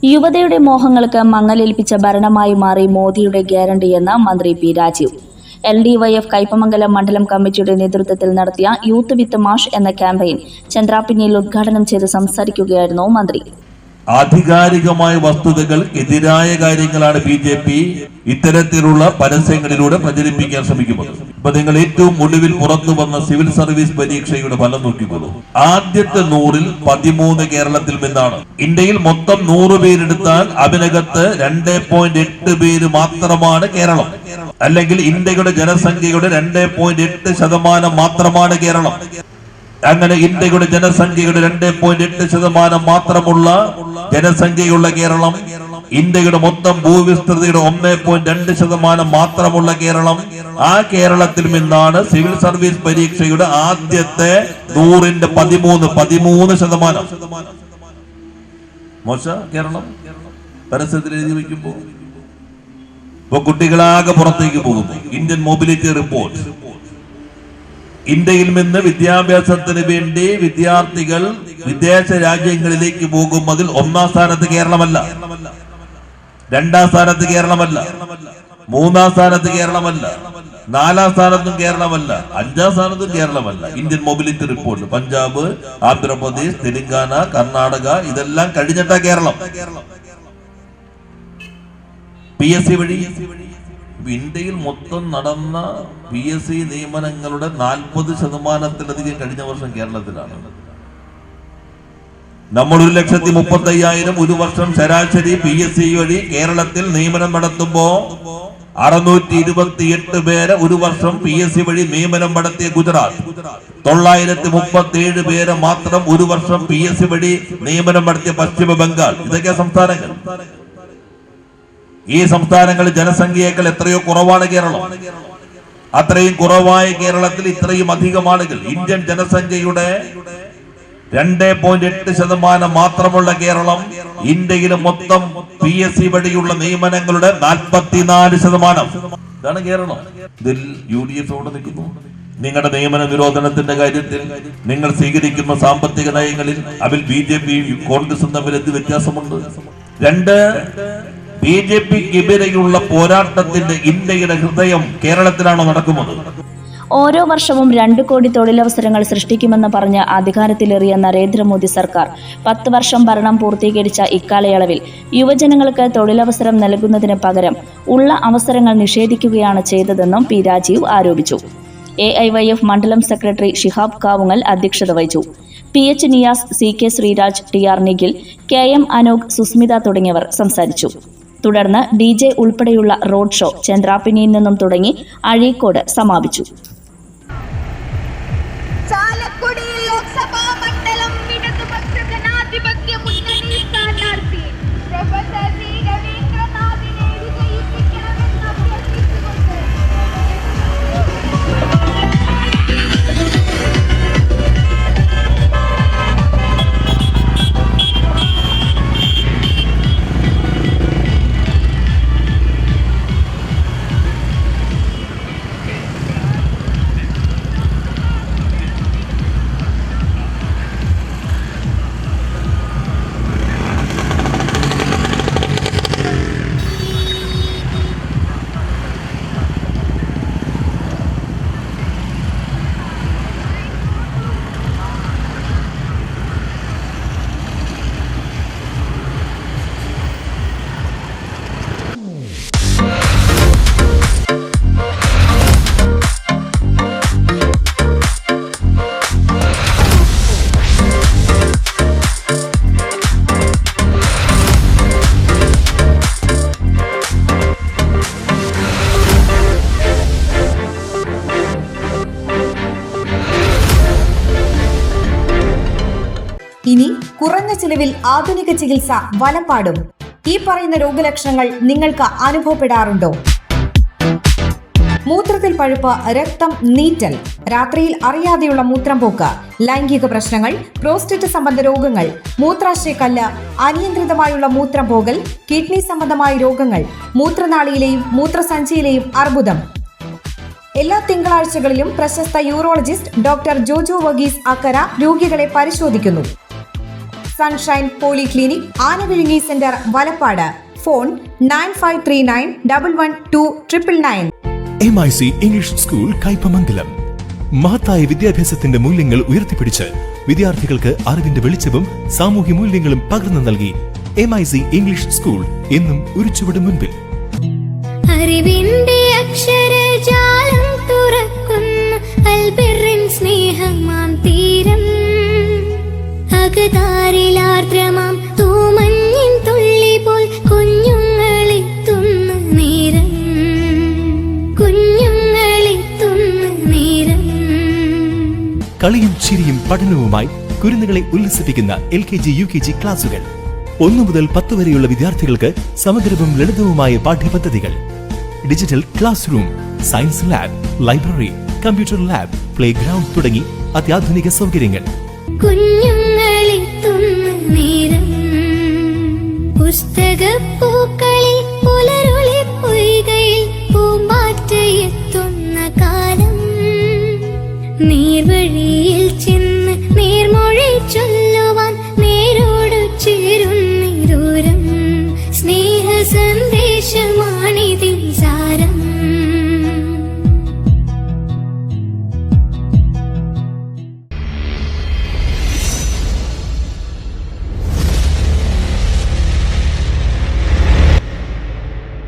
യുവതയുടെ മോഹങ്ങൾക്ക് മങ്ങലേൽപ്പിച്ച ഭരണമായി മാറി മോദിയുടെ ഗ്യാരണ്ടിയെന്ന് മന്ത്രി പി രാജീവ്. LDYF കയ്പമംഗലം മണ്ഡലം കമ്മിറ്റിയുടെ നേതൃത്വത്തിൽ നടത്തിയ യൂത്ത് വിത്ത് മാഷ് എന്ന ക്യാമ്പയിൻ ചന്ദ്രാപിന്നിയിൽ ഉദ്ഘാടനം ചെയ്ത് സംസാരിക്കുകയായിരുന്നു മന്ത്രി. ആധികാരികമായ വസ്തുതകൾ എതിരായ കാര്യങ്ങളാണ് BJP ഇത്തരത്തിലുള്ള പരസ്യങ്ങളിലൂടെ പ്രചരിപ്പിക്കാൻ ശ്രമിക്കുന്നത്. ഇപ്പൊ നിങ്ങൾ ഏറ്റവും ഒടുവിൽ പുറത്തു വന്ന സിവിൽ സർവീസ് പരീക്ഷയുടെ ഫലം നോക്കിക്കോളൂ. ആദ്യത്തെ 100-ൽ 13 കേരളത്തിൽ നിന്നാണ്. ഇന്ത്യയിൽ മൊത്തം 100 പേരെടുത്താൽ അതിനകത്ത് 2.8 പേര് മാത്രമാണ് കേരളം. അല്ലെങ്കിൽ ഇന്ത്യയുടെ ജനസംഖ്യയുടെ 2.8% മാത്രമാണ് കേരളം. അങ്ങനെ ഇന്ത്യയുടെ ജനസംഖ്യയുടെ 2.8% മാത്രമുള്ള ജനസംഖ്യയുള്ള കേരളം, ഇന്ത്യയുടെ മൊത്തം ഭൂവിസ്തൃതിയുടെ 1.2% മാത്രമുള്ള കേരളം, ആ കേരളത്തിൽ നിന്നാണ് സിവിൽ സർവീസ് പരീക്ഷയുടെ ആദ്യത്തെ 100-ന്റെ 13%. മോശ കേരളം പരസ്യത്തിൽ എഴുതി വയ്ക്കുമ്പോ ഇപ്പൊ കുട്ടികളാകെ പുറത്തേക്ക് പോകുന്നു. ഇന്ത്യൻ മൊബിലിറ്റി റിപ്പോർട്ട്, ഇന്ത്യയിൽ നിന്ന് വിദ്യാഭ്യാസത്തിന് വേണ്ടി വിദ്യാർത്ഥികൾ വിദേശ രാജ്യങ്ങളിലേക്ക് പോകുന്നതിൽ 1-ാം സ്ഥാനത്ത് കേരളമല്ല, 2-ാം സ്ഥാനത്ത് കേരളമല്ല, 3-ാം സ്ഥാനത്ത് കേരളമല്ല, 4-ാം സ്ഥാനത്തും കേരളമല്ല, 5-ാം സ്ഥാനത്തും കേരളമല്ല. Indian mobility report Punjab, Andhra Pradesh, Telangana, Karnataka ഇതെല്ലാം കഴിഞ്ഞിട്ടാ കേരളം. PSC വഴി ഇന്ത്യയിൽ മൊത്തം നടന്ന PSC നിയമനങ്ങളുടെ 40%-ലധികം കഴിഞ്ഞ വർഷം കേരളത്തിലാണ്. നമ്മൾ 1,35,000 ഒരു വർഷം ശരാശരി PSC വഴി കേരളത്തിൽ നിയമനം നടത്തുമ്പോ 628 പേരെ ഒരു വർഷം PSC വഴി നിയമനം നടത്തിയ ഗുജറാത്ത്, 937 പേരെ മാത്രം ഒരു വർഷം PSC വഴി നിയമനം നടത്തിയ പശ്ചിമ ബംഗാൾ. ഇതൊക്കെ സംസ്ഥാനങ്ങൾ. ഈ സംസ്ഥാനങ്ങളിൽ ജനസംഖ്യയേക്കാൾ എത്രയോ കുറവാണ് കേരളം. അത്രയും കുറവായ കേരളത്തിൽ ഇത്രയും അധികം ആളുകൾ, ഇന്ത്യൻ ജനസംഖ്യയുടെ 2.8% മാത്രമുള്ള കേരളം, ഇന്ത്യയിലെ മൊത്തം PSC വഴിയുള്ള നിയമനങ്ങളുടെ 44%. ഇതാണ് കേരളം. ഇതിൽ UDF എവിടെ നിൽക്കുന്നു? നിങ്ങളുടെ നിയമന നിരോധനത്തിന്റെ കാര്യത്തിൽ നിങ്ങൾ സ്വീകരിക്കുന്ന സാമ്പത്തിക നയങ്ങളിൽ അതിൽ BJP കോൺഗ്രസും തമ്മിൽ എന്ത് വ്യത്യാസമുണ്ട്? 2, BJPക്കെതിരെയുള്ള പോരാട്ടത്തിന്റെ ഇന്ത്യയുടെ ഹൃദയം കേരളത്തിലാണോ നടക്കുന്നത്? ഓരോ വർഷവും 2 കോടി തൊഴിലവസരങ്ങൾ സൃഷ്ടിക്കുമെന്ന് പറഞ്ഞ് അധികാരത്തിലേറിയ നരേന്ദ്രമോദി സർക്കാർ 10 വർഷം ഭരണം പൂർത്തീകരിച്ച ഇക്കാലയളവിൽ യുവജനങ്ങൾക്ക് തൊഴിലവസരം നൽകുന്നതിന് പകരം ഉള്ള അവസരങ്ങൾ നിഷേധിക്കുകയാണ് ചെയ്തതെന്നും പി രാജീവ് ആരോപിച്ചു. AIYF മണ്ഡലം സെക്രട്ടറി ഷിഹാബ് കാവുങ്ങൽ അധ്യക്ഷത വഹിച്ചു. PH Niyas, CK Sreeraj, TR Nikhil, KM Anoop, Sushmita തുടങ്ങിയവർ സംസാരിച്ചു. തുടർന്ന് DJ ഉൾപ്പെടെയുള്ള റോഡ് ഷോ ചന്ദ്രാപിന്നിയിൽ നിന്നും തുടങ്ങി അഴീക്കോട് സമാപിച്ചു. ഇനി കുറഞ്ഞ ചിലവിൽ ആധുനിക ചികിത്സ വലപ്പാടും. ഈ പറയുന്ന രോഗലക്ഷണങ്ങൾ നിങ്ങൾക്ക് അനുഭവപ്പെടാറുണ്ടോ? മൂത്രത്തിൽ പഴുപ്പ്, രക്തം, നീറ്റൽ, രാത്രിയിൽ അറിയാതെയുള്ള മൂത്രം പോക്ക്, ലൈംഗിക പ്രശ്നങ്ങൾ, പ്രോസ്റ്റേറ്റ് സംബന്ധ രോഗങ്ങൾ, മൂത്രാശയക്കല്ല്, അനിയന്ത്രിതമായുള്ള മൂത്രം പോകൽ, കിഡ്നി സംബന്ധമായ രോഗങ്ങൾ, മൂത്രനാളിയിലെയും മൂത്രസഞ്ചിയിലെയും അർബുദം. എല്ലാ തിങ്കളാഴ്ചകളിലും പ്രശസ്ത യൂറോളജിസ്റ്റ് ഡോക്ടർ ജോജോ വർഗീസ് അക്കര രോഗികളെ പരിശോധിക്കുന്നു. Sunshine polyclinic, Anavizhungi centre, Valappad. Phone 9539112999. MIC English school Kaipamangalam. മഹത്തായ വിദ്യാഭ്യാസത്തിന്റെ മൂല്യങ്ങൾ ഉയർത്തിപ്പിടിച്ച് വിദ്യാർത്ഥികൾക്ക് അറിവിന്റെ വെളിച്ചവും സാമൂഹ്യ മൂല്യങ്ങളും പകർന്നു നൽകി MIC ഇംഗ്ലീഷ് സ്കൂൾ എന്നും ഒരു ചുവട് മുൻപിൽ. അറിവിന്റെ അക്ഷരജാലം തുറക്കുന്ന അൽബിറിൻ സ്നേഹമാം തീരം, അകതാരിലാർദ്രമാം തൂമഞ്ഞിൻ തുള്ളി പോൽ കുഞ്ഞുങ്ങളെത്തുന്ന നേരം, കുഞ്ഞുങ്ങളെത്തുന്ന നേരം. കളിയും ചിരിയും പഠനവുമായി കുരുന്നുകളെ ഉല്ലസിപ്പിക്കുന്ന LKG UKG ക്ലാസുകൾ. 1 മുതൽ 10 വരെയുള്ള വിദ്യാർത്ഥികൾക്ക് സമഗ്രവും ലളിതവുമായ പാഠ്യപദ്ധതികൾ, digital classroom, science lab, library, computer lab, playground തുടങ്ങി അത്യാധുനിക സൗകര്യങ്ങൾ. കുഞ്ഞുങ്ങളെത്തുന്ന നേരം, പുസ്തകപ്പൂക്കൾ